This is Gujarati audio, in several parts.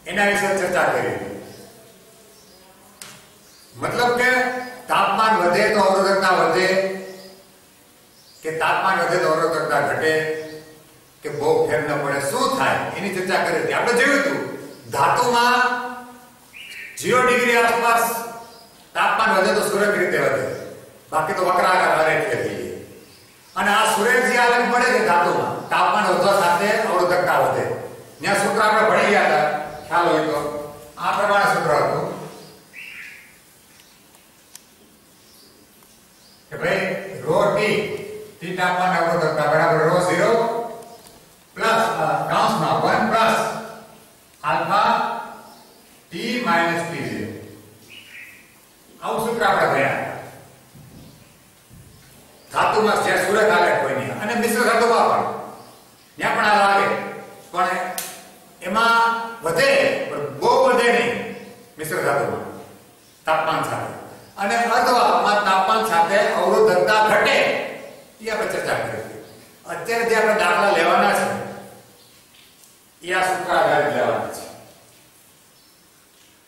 એના વિશે ચર્ચા કરી. મતલબ કે તાપમાન વધે તો અવરોધકતા વધે કે તાપમાન વધે તો અવરોધકતા ઘટે કે બહુ ફેર ન પડે, શું થાય એની ચર્ચા કરી હતી. આપણે જોયું હતું ધાતુમાં 0 ડિગ્રી આસપાસ તાપમાન વધે તો સુરેખ રીતે વધે, બાકી તો વક્રાકાર આલેખ થઈ જાય. અને આ સુરેખ જે આલેખ મળે છે ધાતુમાં તાપમાન વધવા સાથે અવરોધકતા વધે. ત્યાં સૂત્ર આપણે ભણી ગયા હતા, ખ્યાલ હોય તો આ પ્રમાણે સૂત્ર હતું કે ભાઈ ρ T તાપમાન અવરોધકતા બરાબર ρ0 પ્લસ કૌંસમાં 1 plus alpha T minus T0. આવું સૂત્ર આપણે ભણ્યા ધાતુમાં જે સુરેખ આલેખ હોય ને, અને મિશ્ર ધાતુમાં પણ ત્યાં પણ આ લાગે, પણ એમાં વધે પણ બહુ વધે નહીં મિશ્ર ધાતુમાં તાપમાન સાથે, અને અર્ધવાહકમાં તાપમાન સાથે અવરોધકતા ઘટે. એ આપણે ચર્ચા કરી. અત્યારે જે આપણે દાખલા લેવાના છે એ આ સૂત્ર આધારિત લેવાના છે.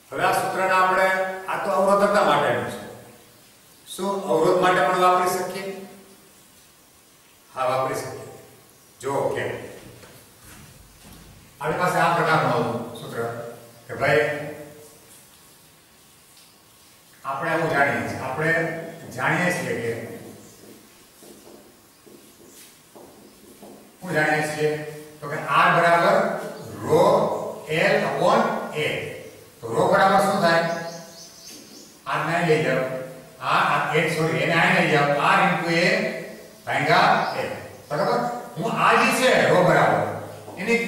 હવે આ સૂત્રના આપણે આ તો અવરોધકતા માટેનું છે, શું અવરોધ માટે પણ વાપરી શકીએ? હા, વાપરી શકીએ. જો કે આપણી પાસે આ પ્રકારનું સૂત્ર કે ભાઈ આપણે એવું જાણીએ છીએ કે શું જાણીએ છીએ તો કે R બરાબર ρ L upon A. તો ρ બરાબર શું થાય? R ને લઈ જાઓ, એને આ લઈ જાઓ, R into A ભાગ્યા A. બરાબર? હું આ જે છે ρ બરાબર એની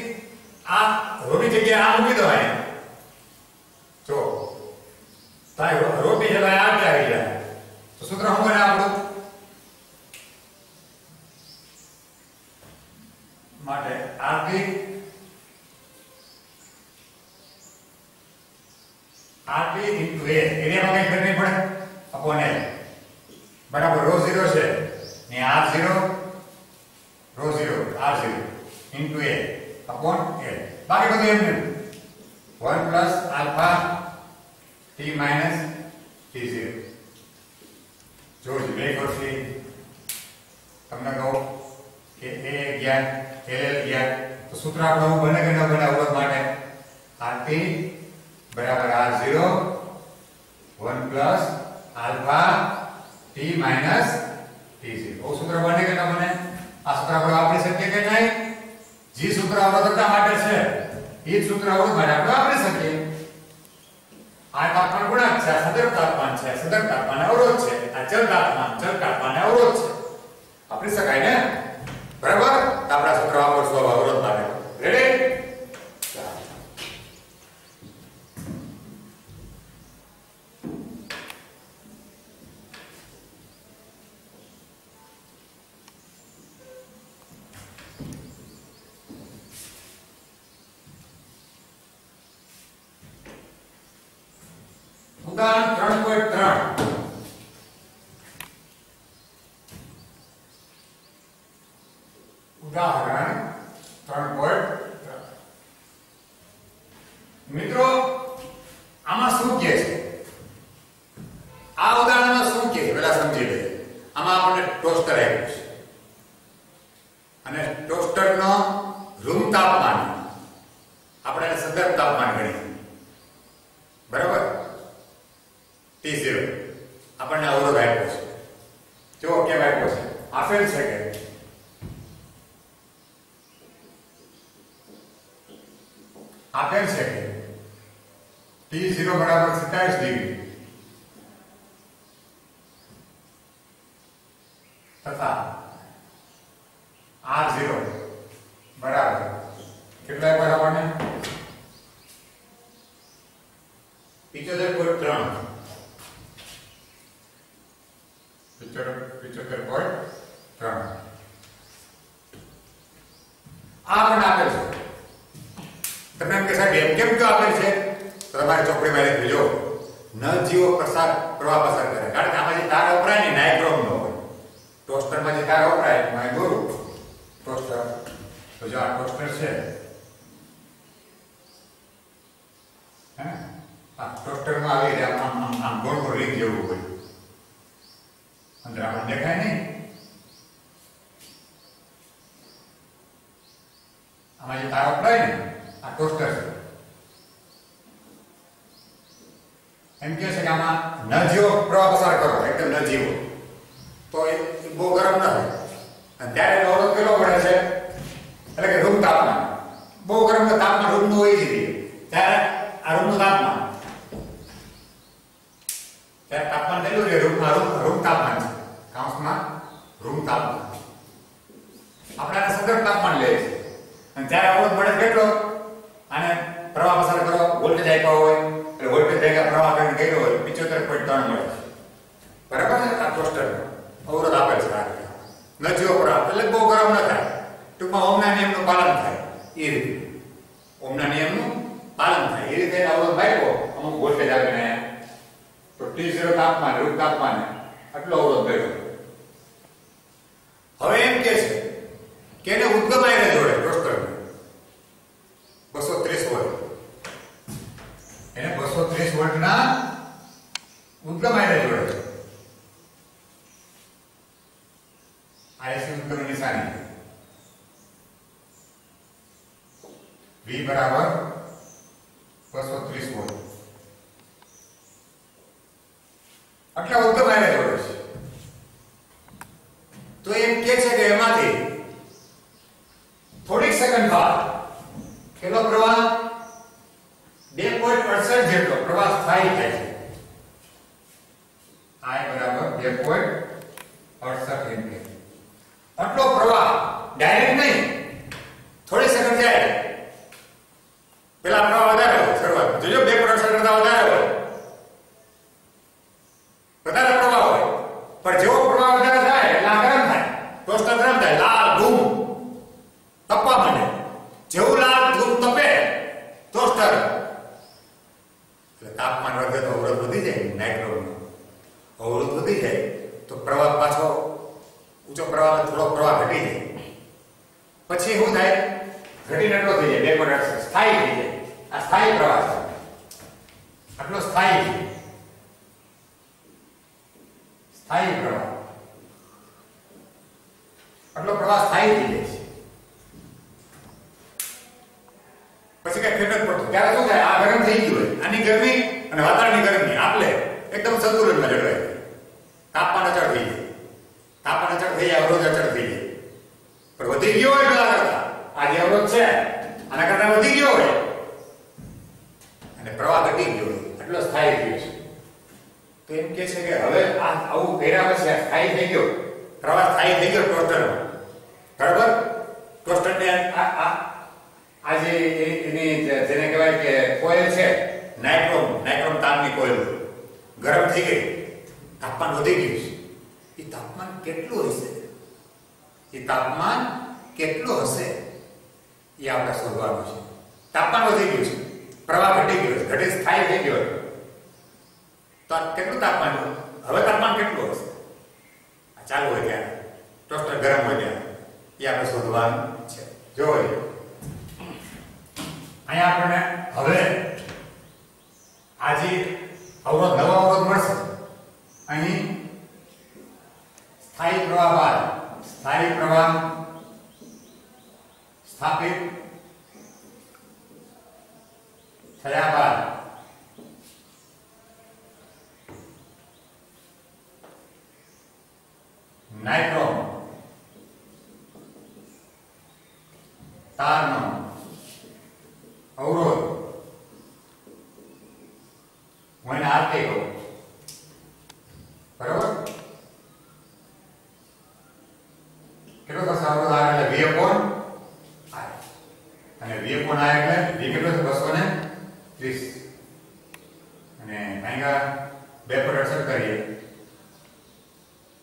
આ ρ ની જગ્યાએ આ મૂકી દો. અહીંયા જો તાઈ ρ ની જગ્યાએ આ આવી જાય તો સૂત્ર શું બને આપણું? માટે RT into A એરિયામાં કઈ ફેર નહીં પડે upon L બરાબર ρ0 છે ને R0 R0 into A upon L. બાકી બધું એમ નહીં. 1 plus alpha T minus T0. જોડજો બે કરશી તમને કહું કે A જ્ઞાન LL જ્ઞાન તો સૂત્ર આપણું બને કે ન બને અવરોધ માટે? RT બરાબર R0 1 plus alpha T minus T0. ઓ સૂત્ર બને કે ન બને? આ સૂત્ર આપણે વાપરી શકીએ કે નહીં? જે સૂત્ર અવરોધકતા માટે છે એ જ સૂત્ર અવરોધ માટે આપણે વાપરી શકીએ. આ તાપમાન ગુણાંક છે, આ સદર્ભ તાપમાન છે, સદર્ભ તાપમાન અવરોધ છે, આ ચલ તાપમાન અવરોધ છે, વાપરી શકાય ને? બરાબર? તો આપણા સૂત્ર વાપરશું અવરોધ માટે. રેડી? ઉદાહરણ 3.3. ઉદાહરણ 3.3. મિત્રો આમાં શું કહે છે? આ ઉદાહરણમાં શું કહે પેલા સમજી લઈએ. આમાં આપણને ટોસ્ટર આપ્યું છે અને ટોસ્ટરનો રૂમ તાપમાન આપણે એને સંદર્ભ તાપમાન ગણીએ. બરાબર? T0 આપણને અવરોધ આપ્યો છે. જો કેમ આપ્યો છે? આપેલ છે કે આપેલ છે કે T0 બરાબર 27 ડિગ્રી તથા R0 બરાબર કેટલા બરાબર ને 75.3 આ પણ આપેલ છે. તમે એમ કે સાહેબ એમ કેમ ક્यों આપેલ છે? તો તમારી ચોપડીમાં લખી જો ન જીવો પ્રવાહ પસાર કરે. કારણ કે આમાં જે તાર વપરાય ને નાઇક્રોમ નો હોય. ટોસ્ટરમાં જે તાર વપરાય એમાં દોરું ટોસ્ટર. તો જો આ ટોસ્ટર છે હે આ ટોસ્ટરમાં આવી જાય આમ આમ આમ ગોળ ગોળ રીંગ જેવું હોય અંદર આપણને દેખાય નહીં આમાં જે તારો પડાય ને આ ટોસ્ટર છે એમ કહે છે કે આમાં નજીવો પ્રવાહ પસાર કરો એકદમ નજીવો તો એ બહુ ગરમ ન થાય અને ત્યારે અવરોધ કેટલો પડે છે એટલે કે રૂમ તાપમાન બહુ ગરમ તાપમાન રૂમનું હોય છે ત્યારે આ રૂમનું તાપમાન ત્યારે તાપમાન કેટલું છે રૂમ તાપમાન છે કાઉન્સમાં રૂમ તાપમાન આપણે આને સંદર્ભ તાપમાન લઈએ છીએ અને ત્યારે અવરોધ મળે કેટલો આને પ્રવાહ પસાર કરો વોલ્ટેજ આપ્યો હોય એટલે વોલ્ટેજ ભેગા પ્રવાહ કરીને કર્યો હોય 75.3 મળે બરાબર છે આ ટોસ્ટર અવરોધ આપે છે આ નજીવો પ્રવાહ એટલે બહુ ગરમ ન થાય ટૂંકમાં ઓહમના નિયમનું પાલન થાય એ રીતે ઓહમના નિયમનું પાલન થાય એ રીતે અવરોધ માર્યો અમુક વોલ્ટેજ આપીને તો T0 તાપમાન રૂમ તાપમાન આટલો અવરોધ મળ્યો હવે એમ કે છે કે એને ઉદ્ગમ આયને જોડે ટોસ્ટર 230 વોલ્ટ એને 230 વોલ્ટના ઉદ્ગમ આયને જોડે છે આઈસી ઉદ્ગમની નિશાની V બરાબર 230 વોલ્ટ આટલા ઉદ્ગમ આયને જોડે છે તો એમ કહે છે કે એમાંથી થોડીક સેકન્ડ બાદ કેટલો પ્રવાહ 2.68 જેટલો પ્રવાહ સ્થાયી થાય છે I બરાબર 2.68 એમ્પિયર આટલો પ્રવાહ ડાયરેક્ટ નહીં થોડી સેકન્ડ જાય પેલા પ્રવાહ વધારે હોય શરૂઆત જોજો 2.68 કરતા વધારે હોય વધારે પ્રવાહ હોય પણ જેવો પ્રવાહ વધારે થાય એટલે આ ગરમ થાય ટોસ્ટર ગરમ થાય લાલ ધૂમ તપવા માંડે જેવું લાલ ધૂમ તપે ટોસ્ટર એટલે તાપમાન વધે તો અવરોધ વધી જાય નાઇટ્રોજન અવરોધ વધી જાય તો પ્રવાહ પાછો ઊંચો પ્રવાહ થોડો પ્રવાહ ઘટી જાય પછી શું થાય ઘટીને એટલો થઈ જાય 2.68 સ્થાયી થઈ જાય આ સ્થાયી પ્રવાહ છે આટલો સ્થાયી પ્રવાહ આટલો પ્રવાહ સ્થાયી થઈ જાય છે પછી કઈ ફેર નથી પડતો ત્યારે શું થાય આ ગરમ થઈ ગયું હોય આની ગરમી અને વાતાવરણની ગરમી આપલે એકદમ સંતુલનમાં જળવાય તાપમાન અચળ થઈ જાય અવરોધ અચળ થઈ જાય પણ વધી ગયો હોય પેલા કરતા આ જે અવરોધ છે આના કરતા વધી ગયો હોય અને પ્રવાહ ઘટી ગયો હોય એટલો સ્થાયી થયો છે તો એમ કે છે કે હવે આ આવું કર્યા પછી સ્થાયી થઈ ગયો પ્રવાહ સ્થાયી થઈ ગયો ટોસ્ટરમાં બરાબર ટોસ્ટરને આ જે એની જેને કહેવાય કે કોઇલ છે નાઇટ્રોન તારની કોઇલ ગરમ થઈ ગઈ તાપમાન વધી ગયું છે એ તાપમાન કેટલું હશે એ આપણે શોધવાનું છે તાપમાન વધી ગયું છે પ્રવાહ ઘટી ગયો છે ઘટી સ્થાયી થઈ ગયો તો કેટલું તાપમાન હવે તાપમાન કેટલું હશે આ ચાલુ હોય ત્યારે ટોસ્ટર ગરમ હોય ત્યારે એ આપણે શોધવાનું છે જોઈએ અહીંયા આપણને હવે આજે અવરોધ નવો અવરોધ મળશે અહીં સ્થાયી પ્રવાહ બાદ સ્થાયી પ્રવાહ સ્થાપિત થયા બાદ નાઇટ્રોન તારનો અવરોધ હું એને RT કહું બરાબર કેટલો થશે અવરોધ R એટલે V upon I અને V upon I એટલે V કેટલો છે 230 અને ભાંગા 2.68 કરીએ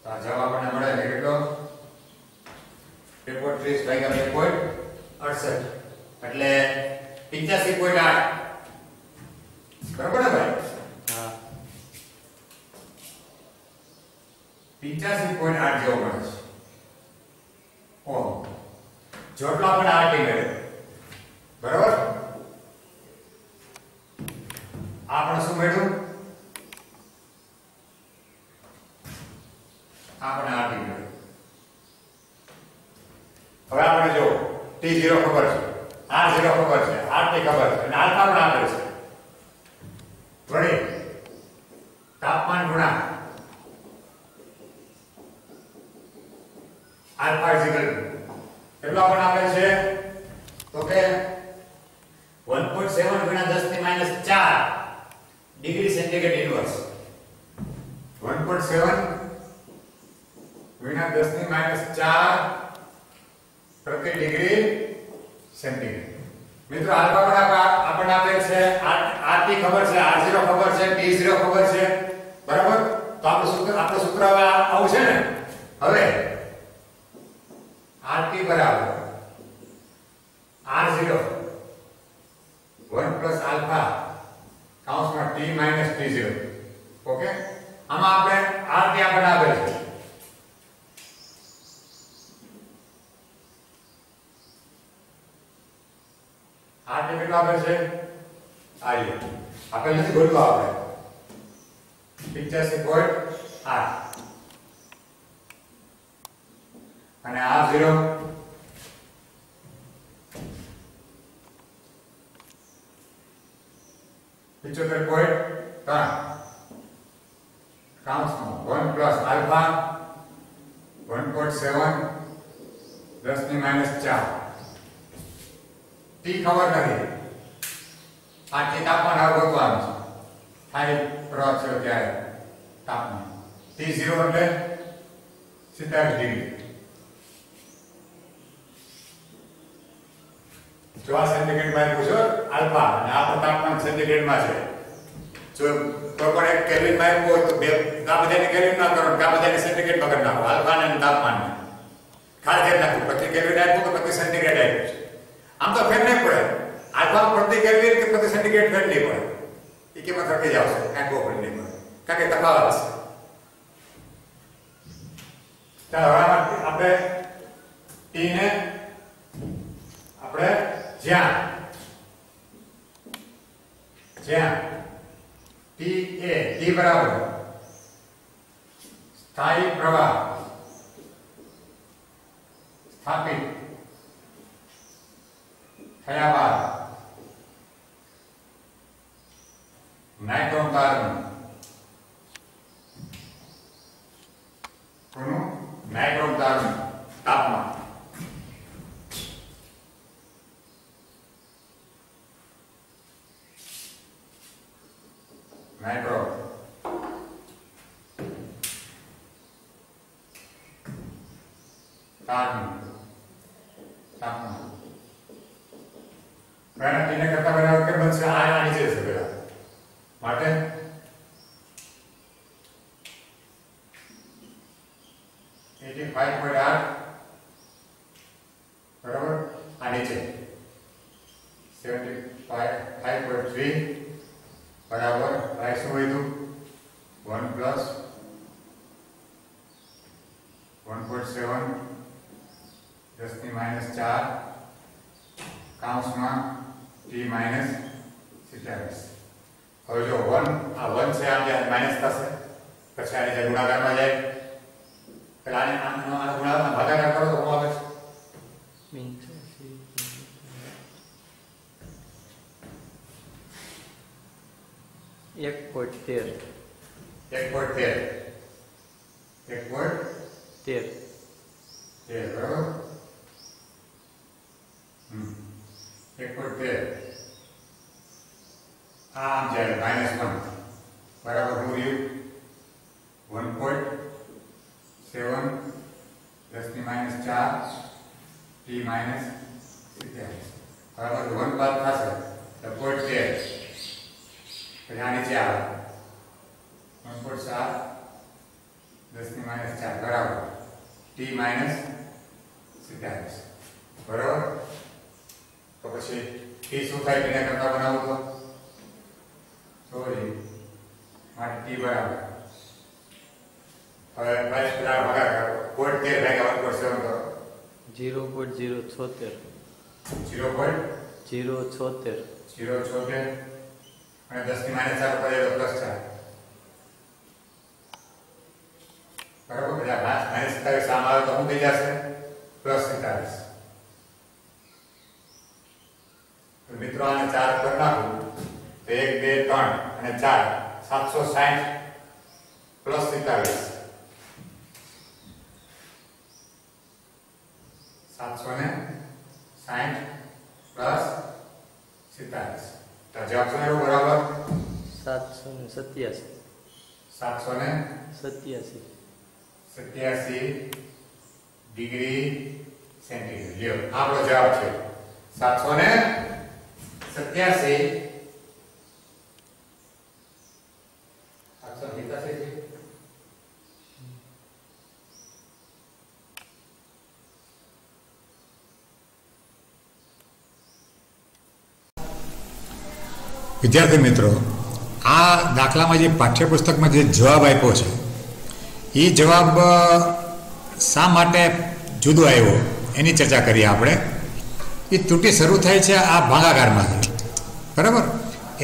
તો આ જવાબ આપણને મળે છે કેટલો 2.30 ભાંગા 2.68 એટલે 85.8 બરાબર ને ભાઈ હા 85.8 જેવો મળે છે ઓહમ જેટલો આપણે RT મળે બરાબર આપણે શું મળ્યું? આપણે RT મળ્યું. હવે આપણે જો T0 ખબર છે, R0 ખબર છે, RT ખબર છે અને આલ્ફા પણ આપેલ છે. વળી તાપમાન ગુણાંક આલ્ફા કેટલો પણ આપેલ છે તો કે 1.7 ગુણ્યા 10 ની -4 ડિગ્રી સેન્ટીગ્રેડ ઇન્વર્સ. 1.7 ગુણ્યા 10 ની -4 પ્રતિ ડિગ્રી સેન્ટીગ્રેડ. મિત્રો આલ્ફા પણ આપણને આપેલ છે, RT ખબર છે, R0 ખબર છે, T0 ખબર છે, બરાબર? તો આપણું સૂત્ર હવે આવું છે ને. હવે RT બરાબર R0 1 plus alpha કૌંસમાં T minus T0. ઓકે, આમાં આપણે RT આપણને આપેલ છે. RT કેટલો આપેલ છે? આપેલ નથી, ગોતવો આપણે. 85.8 અને R0 75.3 કૌંસમાં 1 plus alpha 1.7 10 ની -4. T ખબર નથી. આ T તાપમાન હવે ગોતવાનું છે. થાય પ્રવાહ છે ત્યારે તાપમાન T0 એટલે 70 ડિગ્રી. જો આ સેન્ટીગ્રેડ માં પૂછો આલ્ફા અને આ તાપમાન સેન્ટીગ્રેડ માં છે. જો કોઈ પણ એક કેલ્વિન માં હોય તો બે આ બધાને કેલ્વિન માં કરો, આ બધાને સેન્ટીગ્રેડ માં કરી નાખો. આલ્ફા અને તાપમાન ખાલી કરી નાખો. પ્રતિ કેલ્વિન આપ્યું કે પ્રતિ સેન્ટીગ્રેડ આપ્યું છે. આમ તો ફેર નહીં પડે. આલ્ફા પ્રતિ કેલ્વિન કે પ્રતિ સેન્ટીગ્રેડ ફેર નહીં પડે. એ કિંમત રખી જાવશે, કાંઈ બહુ ફેર નહીં પડે, કારણ કે તફાવત છે. ચાલો હવે આપણે T ને આપણે જ્યાં T બરાબર સ્થાયી પ્રવાહ સ્થાપિત થયા બાદ નાઇટ્રોન કાર્બન તાપમાન નાઇટ્રો તાપમાન પહેલા ટીને કરતા બરાબર કે બનશે આ નીચે છે પેલા માટે 85.8 બરાબર આ નીચે 75.3 બરાબર આ શું વધ્યું 1 plus 1.7 10 ની -4 કૌંસમાં T minus 27. હવે જો 1 આ 1 છે આમ જ્યાં માઈનસ થશે પછી આને જે ગુણાકારમાં જાય પેલા આને આનો ગુણાકારમાં ભાગાકાર કરો તો શું આવે છે 1.13 બરાબર 1.13 આમ જાય -1 બરાબર હું રહ્યું 1.7 10 ની -4 T minus 27 બરાબર 1 બાદ થશે તો 0.13 પછી આ નીચે આવે 1.7 10 ની -4 બરાબર T minus 27 બરાબર. તો પછી T શું થાય તેના કરતા બનાવો તો સોરી માટે T બરાબર હવે 22 પેલા ભાગાકાર 0.13 ભાગ્યા 1.7 કરો 0.076 0.076 અને 10 ની -4 ઉપર જાય તો +4 બરાબર એટલે -27 સામે આવે તો શું થઈ જશે +47 તો મિત્રો આને 4 પર નાખું તો 1 2 3 અને 4 760 +47 760 +47 તો જવાબ શું આવ્યો બરાબર 787 ડિગ્રી સેન્ટીગ્રેડ લ્યો આપણો જવાબ છે 787 વિદ્યાર્થી મિત્રો આ દાખલામાં જે પાઠ્યપુસ્તકમાં જે જવાબ આપ્યો છે એ જવાબ શા માટે જુદો આવ્યો એની ચર્ચા કરીએ આપણે. એ ત્રુટિ શરૂ થાય છે આ ભાગાકારમાંથી બરાબર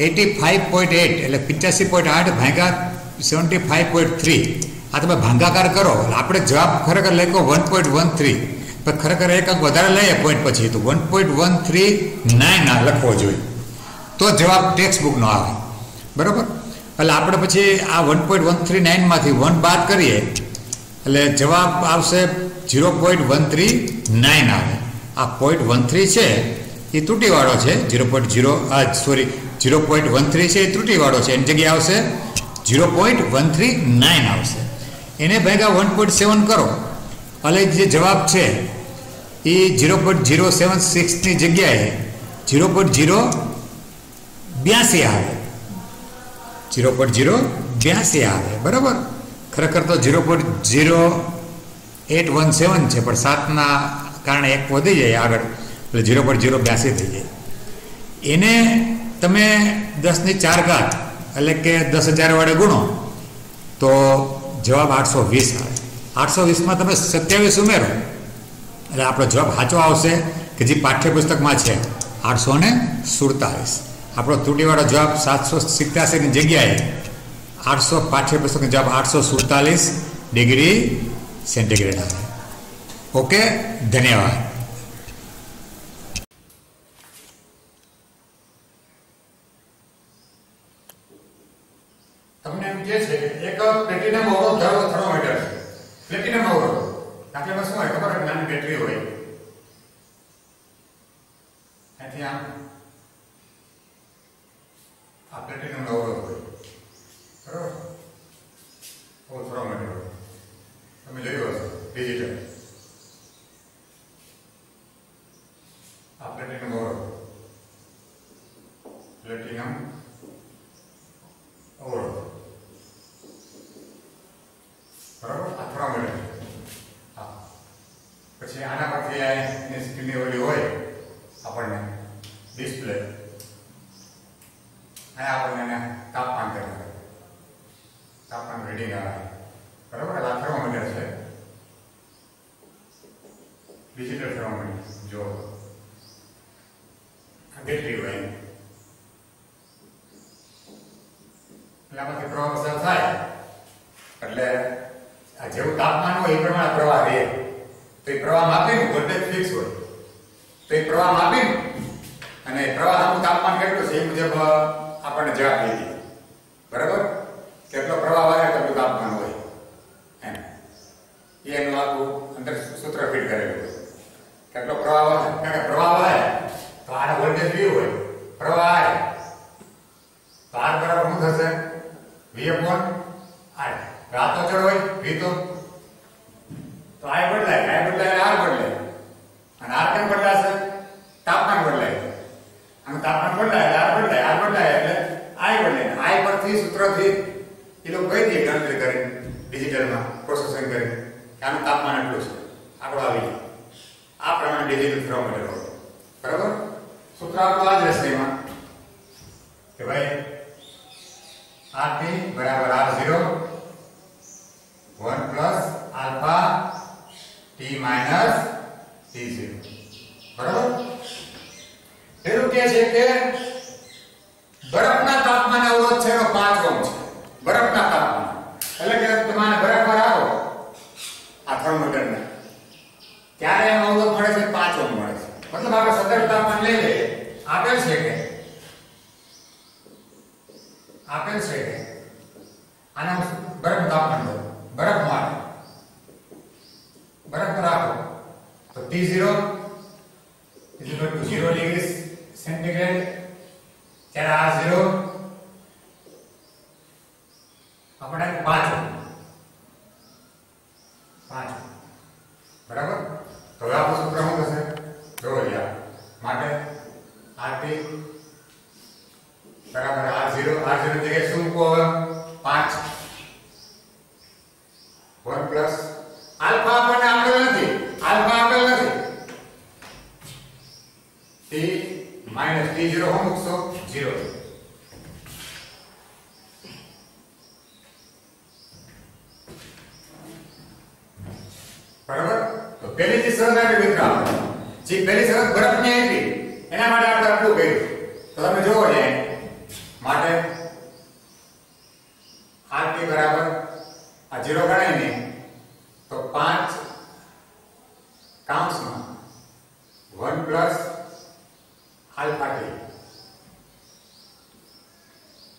85.8 એટલે 85.8 ભાગ્યા 75.3 આ તમે ભાગાકાર કરો આપણે જવાબ ખરેખર લખ્યો 1.13 પણ ખરેખર એક અંક વધારે લઈએ પોઈન્ટ પછી તો 1.139 લખવો જોઈએ તો જવાબ ટેક્સ્ટ બુકનો આવે બરાબર. એટલે આપણે પછી આ 1.139 માંથી 1 બાદ કરીએ એટલે જવાબ આવશે 0.139 આવે. આ 0.13 છે એ ત્રુટિવાળો છે 0.13 છે એ ત્રુટિવાળો છે એની જગ્યાએ આવશે 0.139 આવશે. એને ભાગ્યા 1.7 કરો એટલે જે જવાબ છે એ 0.076 ની જગ્યાએ 0.082 આવે 0.082 આવે બરાબર. ખરેખર તો 0.0817 છે પણ 7 ના કારણે એક વધી જાય આગળ એટલે 0.082 થઈ જાય. એને તમે 10 ની 4 ઘાત એટલે કે 10,000 વડે ગુણો તો જવાબ 820 આવે. 820 માં તમે 27 ઉમેરો એટલે આપણો જવાબ સાચો આવશે કે જે પાઠ્યપુસ્તકમાં છે 847. આપણો ત્રુટિવાળો જવાબ 787 ની જગ્યાએ 800 પાઠ્યપુસ્તકનો જવાબ 847 ડિગ્રી સેન્ટીગ્રેડ આવે. ઓકે, ધન્યવાદ. તમને એમ કહે છે એક પ્લેટિનમ અવરોધ ધરાવતો થર્મોમીટર છે. પ્લેટિનમ અવરોધ દાખલામાં શું હોય ખબર? નાની બેટરી હોય અહીંથી આમ આ પ્લેટિનમ અવરોધ હોય બરાબર. થર્મોમીટર હોય તમે જોયું હશે ડિજિટલ. આ પ્લેટિનમ અવરોધ બરાબર. આ થર્મોમીટર. હા, પછી આના પરથી એની સ્ક્રીનની ઓલી હોય આપણને ડિસ્પ્લે અને આપણને તાપમાન કરે તાપમાન રીડિંગ આવે બરાબર. આ થર્મોમીટર છે ડિજિટલ થર્મોમીટર. જો આ બેટરી હોય એટલે આમાંથી પ્રવાહ પસાર થાય એટલે આ જેવું તાપમાન હોય એ પ્રમાણે પ્રવાહ રહે. તો એ પ્રવાહ માપીને વોલ્ટેજ ફિક્સ હોય તો એ પ્રવાહ માપીને અને પ્રવાહનું તાપમાન કેટલું છે એ મુજબ આપણને જવાબ દઈ દે બરાબર. કેટલો પ્રવાહ વહે કેટલું તાપમાન હોય એમ એનું આખું અંદર સૂત્ર ફિટ કરેલું હોય. કેટલો પ્રવાહ વહે કારણ કે પ્રવાહ વહે તો આને વોલ્ટેજ V હોય પ્રવાહ I તો R બરાબર શું થશે V/R. આ તો ચડ હોય V તો I બદલાય R બદલાય અને R કેમ બદલાશે? તાપમાન બદલાય અને તાપમાન બદલાય R બદલાય એટલે I બદલાય. I પરથી સૂત્રથી એ લોકો કહી દે ગણતરી કરી ડિજિટલમાં પ્રોસેસિંગ કરી કે આનું તાપમાન એટલું છે આંકડો આવી જાય. આ પ્રમાણે ડિજિટલ થર્મોમીટર હોય બરાબર. સૂત્ર આપણું આ જ રહેશે એમાં કે ભાઈ RT બરાબર R0 1 plus alpha T minus T0 બરાબર. પેલું કહે છે કે બરફના તાપમાને અવરોધ છે એનો 5 ઓહ્મ છે બરફના તાપમાન એટલે કે તમારે બરફમાં રાખો આ થર્મોમીટરને ત્યારે એનો અવરોધ મળે છે 5 ઓહ્મ મળે છે મતલબ આપણે સતત તાપમાન લઈ લઈએ આપેલ છે કે આના બરફ તાપમાન લો બરફમાં રાખો તો T0 is equal to 0 degrees centigrade ત્યારે R0 આપણે 5 બરાબર તો હવે આપણું સૂત્ર શું થશે જોવો યાર માટે RT બરાબર R0 જગ્યાએ શું મૂકો હવે 5 1 પ્લસ આલ્ફા આપણને આપેલ નથી T minus T0 શું મૂકશો 0 બરાબર તો પહેલી જે શરત આપી મિત્રો જે પહેલી શરત બરફની આવી એના માટે આપણે આટલું કર્યું તો તમે જોવો ને માટે RT બરાબર આ 0 ગણાય ને તો 5 કાઉન્સમાં 1 પ્લસ આલ્ફા T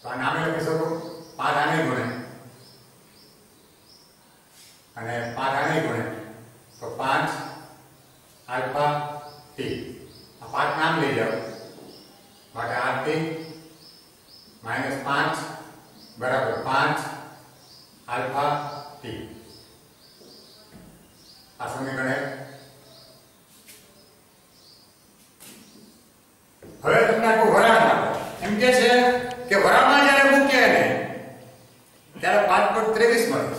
તો આ નામે લખી શકો 5 આને ગુણે અને 5 આને ગુણે તો 5 આલ્ફા T આ 5 નામ લઈ જાઓ માટે RT minus 5 बराबर 5 अल्फा T आ समीकरण है હવે તમને આખું વરાળ માટે એમ કે છે કે વરાળમાં જ્યારે મૂકીએ ને ત્યારે 5.23 મળે છે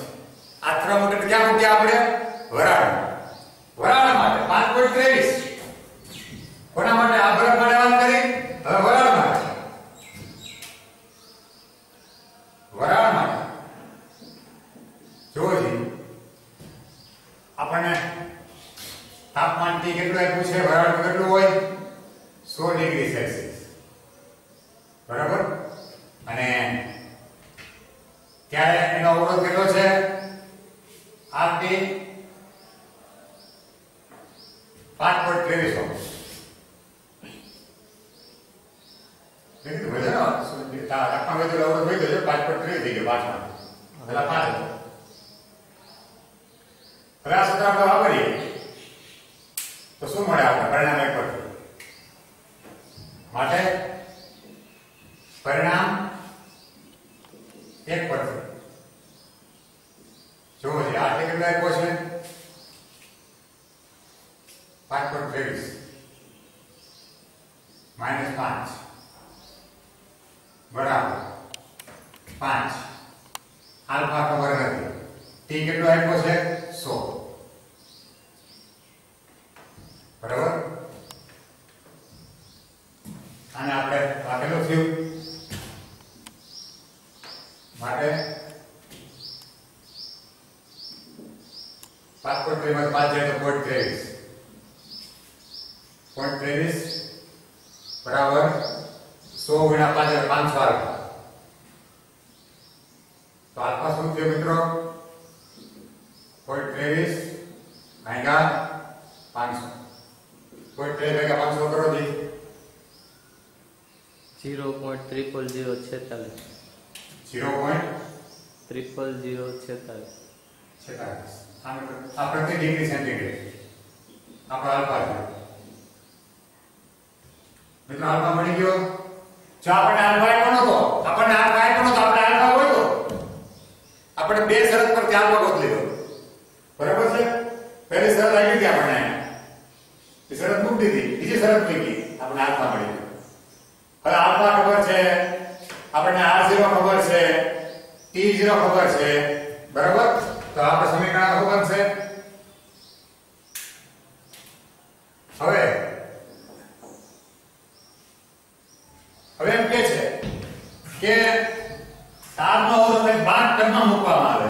આ થર્મોમીટર ક્યાં મૂક્યા આપણે વરાળ માટે 5.23 કોના માટે આ બરફ માટે વાત કરી હવે વરાળ માટે જોજી આપણને તાપમાન T કેટલું આપ્યું છે વરાળ કેટલું હોય 100 ડિગ્રી સેલ્સિયસ બરાબર અને ત્યારે એનો અવરોધ કેટલો છે RT 5.23 ઓહ્મ લેकिन वजन तापमान में जो अवरोध હોય તો 5.23 થઈ ગયો પાછળ પેલા 5 પ્રયાસ સૂત્ર આપણે વાપરીએ તો શું મળે આપણે પરિણામ 1 પરથી માટે પરિણામ 1 પરથી જો જે આ કેટલો આપ્યો છે 5.23 minus 5 बराबर 5 अल्फा खबर નથી T કેટલો આપ્યો છે 100 બરાબર આને આપણે વાકેલું થયું માટે 5.3 માં 5 જાય તો 0.23 બરાબર 100 गुणा 5 એટલે 500 अल्फा तो अल्फा શું થયો મિત્રો 0.23 ભાગ્યા 500 0.23 ભાગ્યા 500 કરો જી 0.00046 0.00046 આ પ્રતિ ડિગ્રી સેન્ટીગ્રેડ આપણો અલ્ફા છે મિત્રો અલ્ફા મળી ગયો જો આપણે આલ્ફા આપ્યો તો આપણે આલ્ફા હોય તો આપણે બે શરત પર ધ્યાન બદલી દો બરાબર છે પહેલી શરત આવી ગઈ આપણે એ શરત મૂકી દીધી બીજી શરત મૂકી આપણે આલ્ફા મળી ગયો હવે આલ્ફા ખબર છે આપણને R0 ખબર છે T0 ખબર છે બરાબર તો આપણે સમીકરણ શું બનશે હવે એમ કે છે કે તારનો અવરોધ એક બાદ ટનમાં મૂકવામાં આવે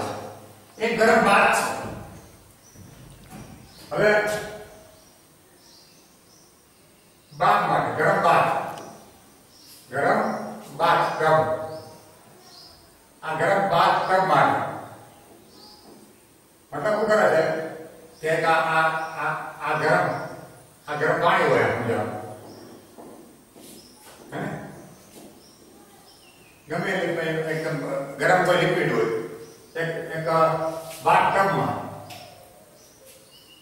છે એક ગરમ બાદ છે હવે બાદ માટે ગરમ બાદ ક્રમ आ गरम बात टब मार मतलब શું કરે છે કે આ ગરમ પાણી હોય સમજો હે ગમે એકદમ ગરમ કોઈ લિક્વિડ હોય એક બાથ ટબમાં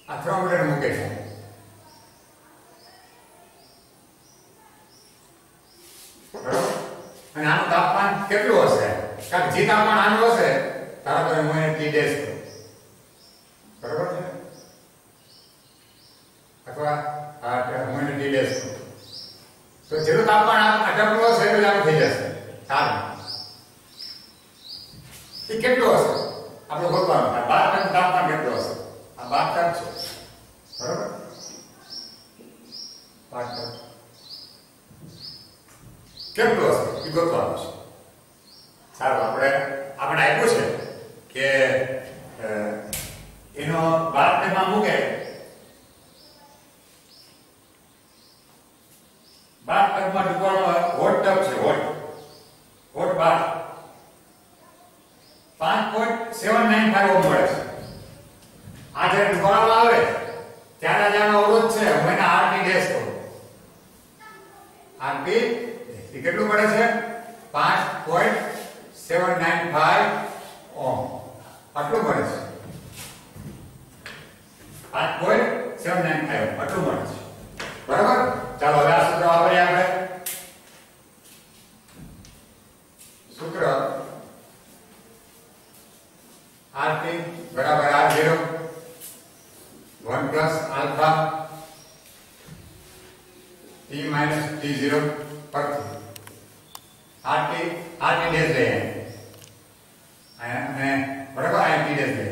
આ થર્મોમીટર મૂકે છે બરાબર અને આનું તાપમાન કેટલું હશે કારણ જે તાપમાન આનું હશે તારા પર હું એને ટી ડેશ કરું બરાબર છે અથવા હું એને ટી ડેશ કરું તો જેટલું તાપમાન આ ટબનું હશે એટલું આનું થઈ જશે સારું એ કેટલું હશે આપણે ગોતવાનું થાય બાર ટન તાપમાન કેટલું હશે આ 12 ટન છે બરાબર 12 ટન કેટલું હશે એ ગોતવાનું છે સારું આપણે આપ્યું છે કે એનો 12 ટનમાં મૂકે 12 ટનમાં ડૂબવાનો હોટ ટબ છે હોટ 12 5.795 ઓહ્મ મળે છે આ જ્યારે ડૂબાડવામાં આવે ત્યારે જ આનો અવરોધ છે હું એને આરટી ડેશ કરું આરટી એ કેટલું મળે છે 5.795 ઓહ્મ આટલું મળે છે 5.795 આટલું મળે છે બરાબર ચાલો હવે આ સૂત્ર વાપરીએ આપણે સૂત્ર RT बराबर R0 1 plus alpha T minus T0 पर RT डैश ले અને બરાબર આ T ડેશ લે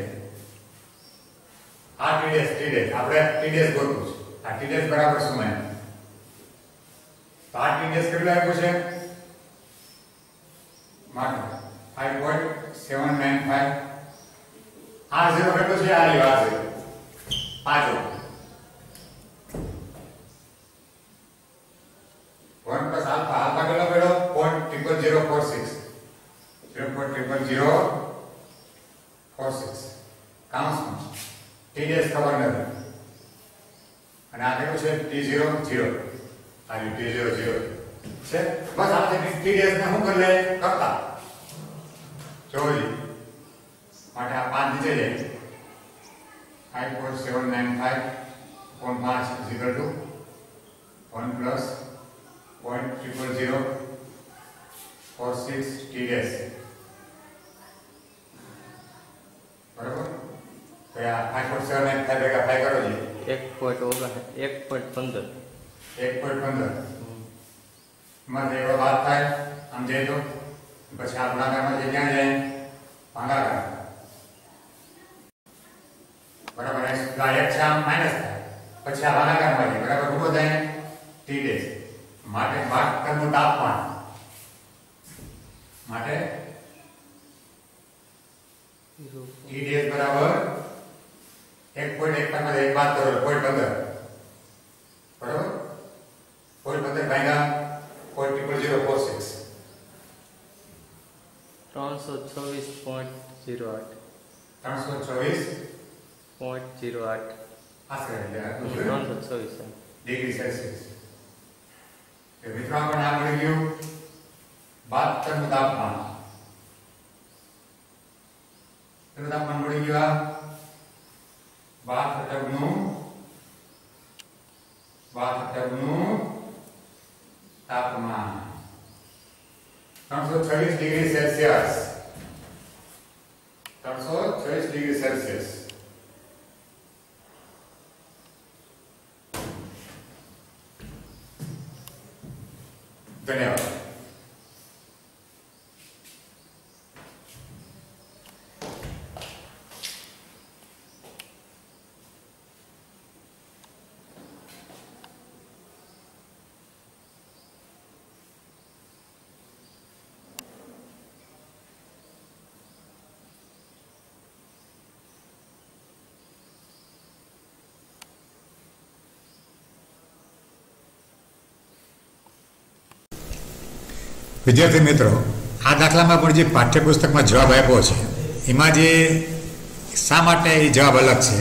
RT ડેશ T ડેશ આપણે T ડેશ ગોતવું છે આ T ડેશ બરાબર શું મળે તો RT ડેશ કેટલું આપ્યું છે માટે 5.795 R0 કેટલું છે આ રહ્યું R0 5 1 plus alpha alpha કેટલો પડ્યો 0.00046 0.00046 કાઉન્સમાં T ડેશ ખબર નથી અને આ કેટલું છે T00 આ રહ્યું T00 છે બસ આપણે T ડેશ ને શું કરી લે કરતા જોઈ માટે આ 5 નીચે જાય 5.795 1 plus 0.00046 T ડેશ બરાબર તો આ 5.795 ભેગા 5 કરો જી 1.15 માં એવો વાત થાય આમ જઈ તો પછી આ ગુણાકારમાં જે ક્યાં જાય ભાગાકાર બરાબર આ એક છે આમ માઈનસ થાય પછી આ ભાગાકારમાં જાય બરાબર ઉભો થાય T ડેશ માટે વાહકનું તાપમાન માટે T ડેશ બરાબર 1.1 માં 1 બાદ કરો 0.15 બરાબર 0.15 ભાગ્યા 0.046 326.08 324.08 આશરે એટલે 326 ડિગ્રી સેલ્સિયસ કે મિત્રો આપણને આ મળી ગયું બાથટબનું તાપમાન કેટલું તાપમાન મળી ગયું આ બાથટબનું તાપમાન 326 ડિગ્રી સેલ્સિયસ 326 ડિગ્રી સેલ્સિયસ ધન્યવાદ વિદ્યાર્થી મિત્રો આ દાખલામાં પણ જે પાઠ્યપુસ્તકમાં જવાબ આપ્યો છે એમાં જે શા માટે એ જવાબ અલગ છે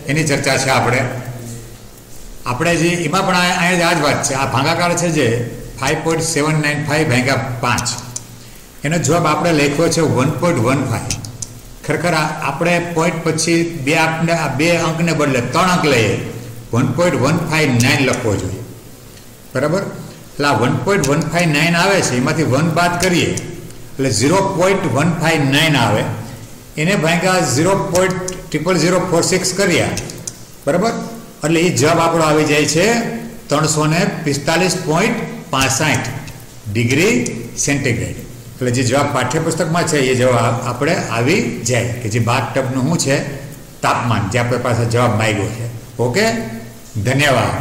એની ચર્ચા છે આપણે જે એમાં પણ અહીંયા જ આ જ વાત છે. આ ભાગાકાર છે જે 5.795 ભાગ્યા 5 એનો જવાબ આપણે લખ્યો છે 1.15. ખરેખર આપણે પોઈન્ટ પછી બે અંકને બદલે 3 અંક લઈએ 1.159 લખવો જોઈએ, બરાબર. એટલે આ 1.159 આવે છે, એમાંથી 1 બાદ કરીએ એટલે 0.159 આવે. એને ભાગ્યા 0.00046 કર્યા, બરાબર. એટલે એ જવાબ આપણો આવી જાય છે 345.65 ડિગ્રી સેન્ટીગ્રેડ. એટલે જે જવાબ પાઠ્યપુસ્તકમાં છે એ જવાબ આપણે આવી જાય કે જે બાથટબનું શું છે તાપમાન, જે આપણે પાસે જવાબ માંગ્યો છે. ઓકે, ધન્યવાદ.